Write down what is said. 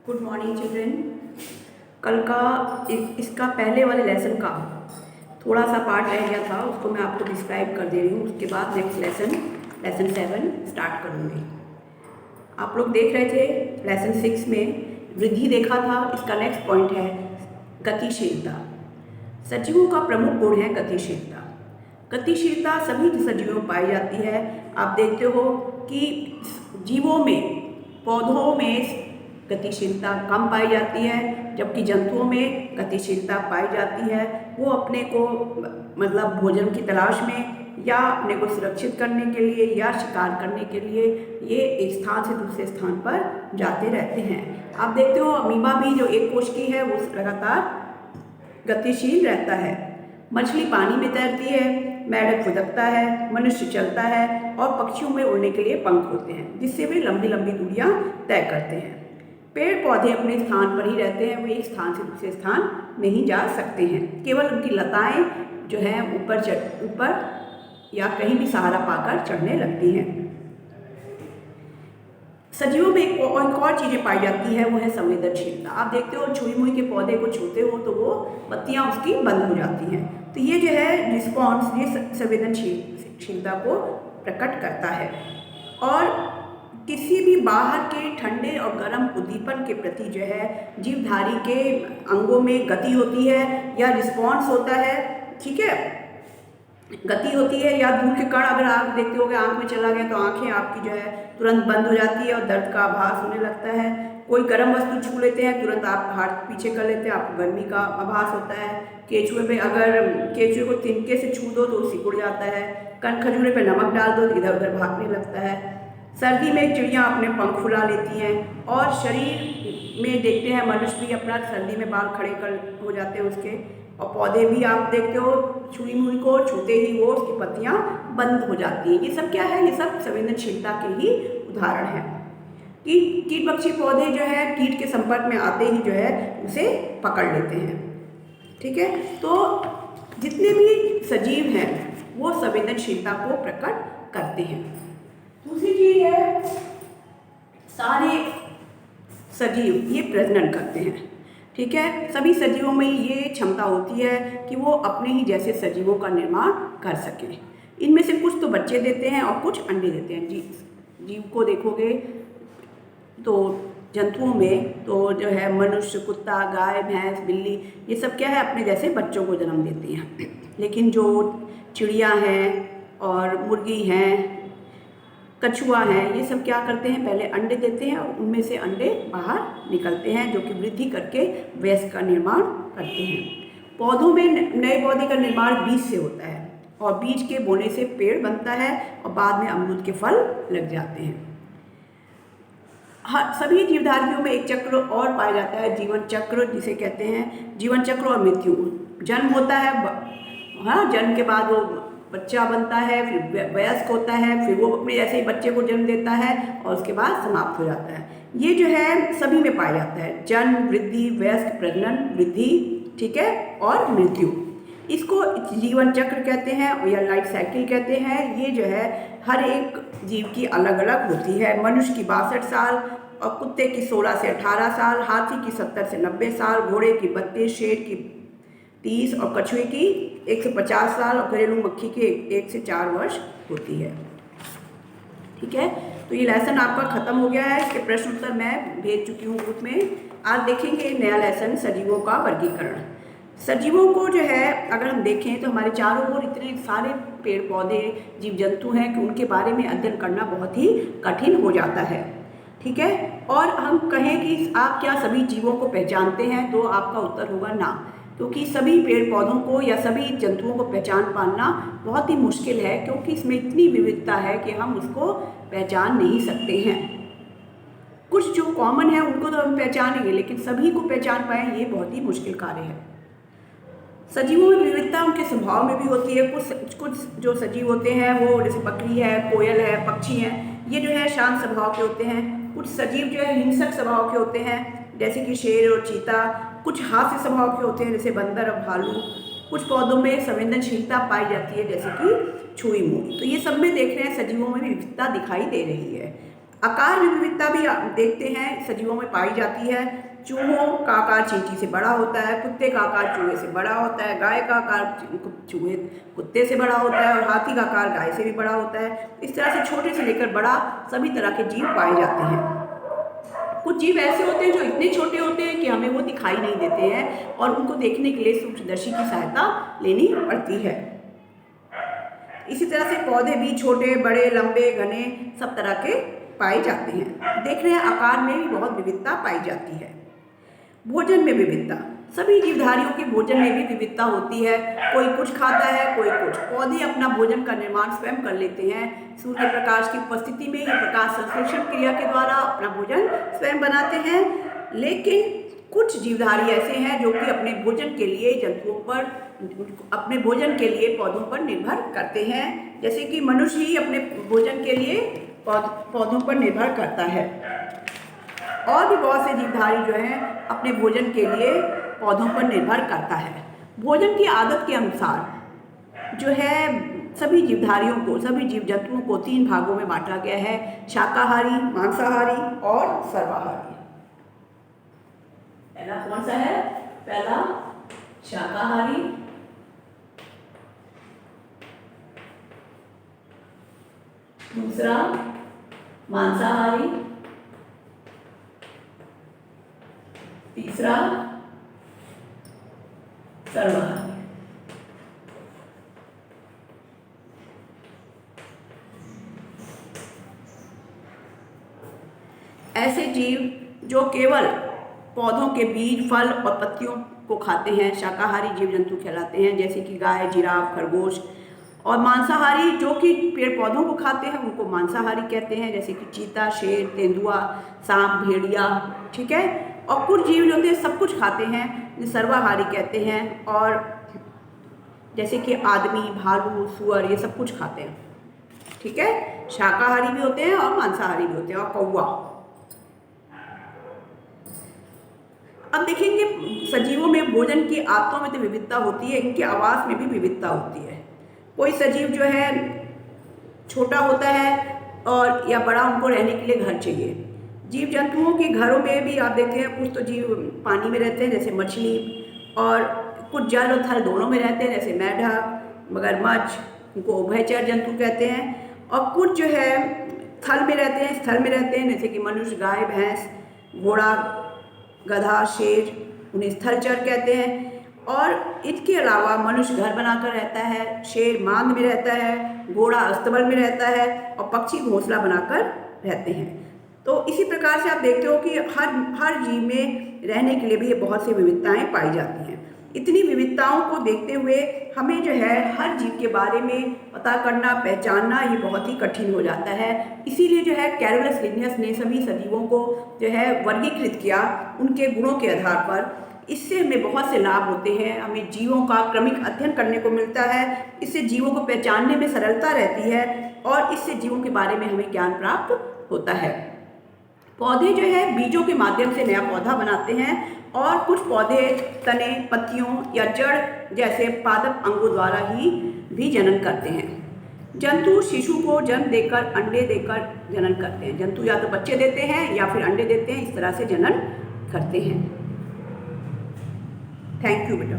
Good morning children. कल का इसका पहले वाले लेसन का थोड़ा सा पार्ट रह गया था, उसको मैं आपको डिस्क्राइब कर दे रही हूँ। उसके बाद नेक्स्ट लेसन 7 स्टार्ट करूँगी। आप लोग देख रहे थे लेसन 6 में वृद्धि देखा था। इसका नेक्स्ट पॉइंट है गतिशीलता। सजीवों का प्रमुख गुण है गतिशीलता। गतिशीलता सभी सजीवों में पाई जाती है। आप देखते हो कि जीवों में, पौधों में गतिशीलता कम पाई जाती है, जबकि जंतुओं में गतिशीलता पाई जाती है। वो अपने को मतलब भोजन की तलाश में या अपने को सुरक्षित करने के लिए या शिकार करने के लिए ये एक स्थान से दूसरे स्थान पर जाते रहते हैं। आप देखते हो अमीबा भी जो एक कोश की है वो लगातार गतिशील रहता है। मछली पानी में तैरती है, मेंढक फुदकता है, मनुष्य चलता है और पक्षियों में उड़ने के लिए पंख होते हैं जिससे वे लंबी लंबी दूरियां तय करते हैं। पेड़ पौधे अपने स्थान पर ही रहते हैं, वो एक स्थान से दूसरे स्थान नहीं जा सकते हैं। केवल उनकी लताएं जो हैं ऊपर या कहीं भी सहारा पाकर चढ़ने लगती हैं। सजीवों में एक और चीज़ें पाई जाती है, वो है संवेदनशीलता। आप देखते हो छुई मुई के पौधे को छूते हो तो वो पत्तियां उसकी बंद हो जाती हैं। तो ये जो है रिस्पॉन्स, ये संवेदनशीलता को प्रकट करता है। और किसी भी बाहर के ठंडे और गर्म उद्दीपन के प्रति जो है जीवधारी के अंगों में गति होती है या रिस्पॉन्स होता है। ठीक है, गति होती है। या धूल के कण अगर आप देखते होगे आंख में चला गया तो आंखें आपकी जो है तुरंत बंद हो जाती है और दर्द का आभास होने लगता है। कोई गर्म वस्तु छू लेते हैं, तुरंत आप हाथ पीछे कर लेते हैं, आपको गर्मी का आभास होता है। केचुए पे अगर केचुए को तिनके से छू दो तो सिकुड़ जाता है। कण खजूरे पे नमक डाल दो तो इधर उधर भागने लगता है। सर्दी में चिड़ियाँ अपने पंख फुला लेती हैं और शरीर में देखते हैं मनुष्य भी अपना सर्दी में बाल खड़े कर हो जाते हैं उसके। और पौधे भी आप देखते हो छुई मुई को छूते ही वो उसकी पत्तियां बंद हो जाती हैं। ये सब क्या है? ये सब संवेदनशीलता के ही उदाहरण है। कीट पक्षी पौधे जो है कीट के संपर्क में आते ही जो है उसे पकड़ लेते हैं। ठीक है, तो जितने भी सजीव हैं वो संवेदनशीलता को प्रकट करते हैं। दूसरी चीज है सारे सजीव ये प्रजनन करते हैं। ठीक है, सभी सजीवों में ये क्षमता होती है कि वो अपने ही जैसे सजीवों का निर्माण कर सकें। इनमें से कुछ तो बच्चे देते हैं और कुछ अंडे देते हैं। जीव को देखोगे तो जंतुओं में तो जो है मनुष्य, कुत्ता, गाय, भैंस, बिल्ली, ये सब क्या है अपने जैसे बच्चों को जन्म देती हैं। लेकिन जो चिड़िया हैं और मुर्गी हैं, कछुआ है, ये सब क्या करते हैं? पहले अंडे देते हैं और उनमें से अंडे बाहर निकलते हैं जो कि वृद्धि करके वयस्क का निर्माण करते हैं। पौधों में नए पौधे का निर्माण बीज से होता है और बीज के बोने से पेड़ बनता है और बाद में अमरूद के फल लग जाते हैं। सभी जीवधारियों में एक चक्र और पाया जाता है, जीवन चक्र जिसे कहते हैं। जीवन चक्र और मृत्यु। जन्म होता है, हाँ, जन्म के बाद वो बच्चा बनता है, फिर वयस्क होता है, फिर वो अपने जैसे ही बच्चे को जन्म देता है और उसके बाद समाप्त हो जाता है। ये जो है सभी में पाया जाता है, जन्म, वृद्धि, वयस्क, प्रजनन, वृद्धि, ठीक है, और मृत्यु। इसको जीवन चक्र कहते हैं या लाइफ साइकिल कहते हैं। ये जो है हर एक जीव की अलग अलग होती है। मनुष्य की 62 साल और कुत्ते की 16 से 18 साल, हाथी की 70 से 90 साल, घोड़े की 32, शेर की 30 और कछुए की 150 साल और घरेलू मक्खी की 1 से 4 वर्ष होती है। ठीक है, तो ये लेसन आपका खत्म हो गया है। इसके प्रश्न उत्तर मैं भेज चुकी हूँ ग्रुप में। आज देखेंगे नया लेसन सजीवों का वर्गीकरण। सजीवों को जो है अगर हम देखें तो हमारे चारों ओर इतने सारे पेड़ पौधे, जीव जंतु हैं कि उनके बारे में अध्ययन करना बहुत ही कठिन हो जाता है। ठीक है, और हम कहें कि आप क्या सभी जीवों को पहचानते हैं, तो आपका उत्तर होगा ना, क्योंकि सभी पेड़ पौधों को या सभी जंतुओं को पहचान पाना बहुत ही मुश्किल है, क्योंकि इसमें इतनी विविधता है कि हम उसको पहचान नहीं सकते हैं। कुछ जो कॉमन है उनको तो हम पहचानेंगे, लेकिन सभी को पहचान पाएँ ये बहुत ही मुश्किल कार्य है। सजीवों में विविधता उनके स्वभाव में भी होती है। कुछ जो सजीव होते हैं वो जैसे बकरी है, कोयल है, पक्षी हैं, ये जो है शांत स्वभाव के होते हैं। कुछ सजीव जो है हिंसक स्वभाव के होते हैं जैसे कि शेर और चीता। कुछ हास्य स्वभाव के होते हैं जैसे बंदर और भालू। कुछ पौधों में संवेदनशीलता पाई जाती है जैसे कि छुई मुई। तो ये सब में देख रहे हैं सजीवों में विविधता दिखाई दे रही है। आकार में विविधता भी आप देखते हैं सजीवों में पाई जाती है। चूहों का आकार चींटी से बड़ा होता है, कुत्ते का आकार चूहे से बड़ा होता है, गाय का आकार चूहे कुत्ते से बड़ा होता है और हाथी का आकार गाय से भी बड़ा होता है। इस तरह से छोटे से लेकर बड़ा सभी तरह के जीव पाए जाते हैं। कुछ जीव ऐसे होते हैं जो इतने छोटे होते हैं कि हमें वो दिखाई नहीं देते हैं और उनको देखने के लिए सूक्ष्मदर्शी की सहायता लेनी पड़ती है। इसी तरह से पौधे भी छोटे बड़े लंबे घने सब तरह के पाए जाते हैं। देख रहे हैं आकार में भी बहुत विविधता पाई जाती है। भोजन में विविधता, सभी जीवधारियों के भोजन में भी विविधता होती है। कोई कुछ खाता है, कोई कुछ। पौधे अपना भोजन का निर्माण स्वयं कर लेते हैं। सूर्य प्रकाश की उपस्थिति में ये प्रकाश संश्लेषण क्रिया के द्वारा अपना भोजन स्वयं बनाते हैं। लेकिन कुछ जीवधारी ऐसे हैं जो कि अपने भोजन के लिए जंतुओं पर, अपने भोजन के लिए पौधों पर निर्भर करते हैं। जैसे कि मनुष्य ही अपने भोजन के लिए पौधों पर निर्भर करता है। और भी बहुत से जीवधारी जो हैं अपने भोजन के लिए पौधों पर निर्भर करता है। भोजन की आदत के अनुसार जो है सभी जीवधारियों को, सभी जीव जंतुओं को 3 भागों में बांटा गया है: शाकाहारी, मांसाहारी और सर्वाहारी। पहला कौन सा है? पहला शाकाहारी, दूसरा मांसाहारी, तीसरा सर्वाहारी। ऐसे जीव जो केवल पौधों के बीज, फल और पत्तियों को खाते हैं शाकाहारी जीव जंतु कहलाते हैं, जैसे कि गाय, जिराफ, खरगोश। और मांसाहारी जो कि पेड़ पौधों को खाते हैं उनको मांसाहारी कहते हैं, जैसे कि चीता, शेर, तेंदुआ, सांप, भेड़िया। ठीक है। और कुछ जीव जो होते हैं सब कुछ खाते हैं, जिन्हें सर्वाहारी कहते हैं। और जैसे कि आदमी, भालू, सुअर, ये सब कुछ खाते हैं। ठीक है। शाकाहारी भी होते हैं और मांसाहारी भी होते हैं। और कौवा। अब देखेंगे सजीवों में भोजन की आदतों में तो विविधता होती है, इनके आवास में भी विविधता होती है। कोई सजीव जो है छोटा होता है और या बड़ा, उनको रहने के लिए घर चाहिए। जीव जंतुओं के घरों में भी आप देखते हैं कुछ तो जीव पानी में रहते हैं जैसे मछली, और कुछ जल और थल दोनों में रहते हैं जैसे मेंढक, मगरमच्छ, उनको उभयचर जंतु कहते हैं। और कुछ जो है थल में रहते हैं, स्थल में रहते हैं, जैसे कि मनुष्य, गाय, भैंस, घोड़ा, गधा, शेर, उन्हें स्थलचर कहते हैं। और इसके अलावा मनुष्य घर बनाकर रहता है, शेर मांद में रहता है, घोड़ा अस्तबल में रहता है और पक्षी घोंसला बनाकर रहते हैं। तो इसी प्रकार से आप देखते हो कि हर जीव में रहने के लिए भी बहुत सी विविधताएं पाई जाती हैं। इतनी विविधताओं को देखते हुए हमें जो है हर जीव के बारे में पता करना, पहचानना ये बहुत ही कठिन हो जाता है। इसीलिए जो है कैरोलस लिनियस ने सभी सजीवों को जो है वर्गीकृत किया उनके गुणों के आधार पर। इससे हमें बहुत से लाभ होते हैं। हमें जीवों का क्रमिक अध्ययन करने को मिलता है, इससे जीवों को पहचानने में सरलता रहती है और इससे जीवों के बारे में हमें ज्ञान प्राप्त होता है। पौधे जो है बीजों के माध्यम से नया पौधा बनाते हैं और कुछ पौधे तने, पत्तियों या जड़ जैसे पादप अंगों द्वारा ही भी जनन करते हैं। जंतु शिशु को जन्म देकर, अंडे देकर जनन करते हैं। जंतु या तो बच्चे देते हैं या फिर अंडे देते हैं, इस तरह से जनन करते हैं। थैंक यू बेटा।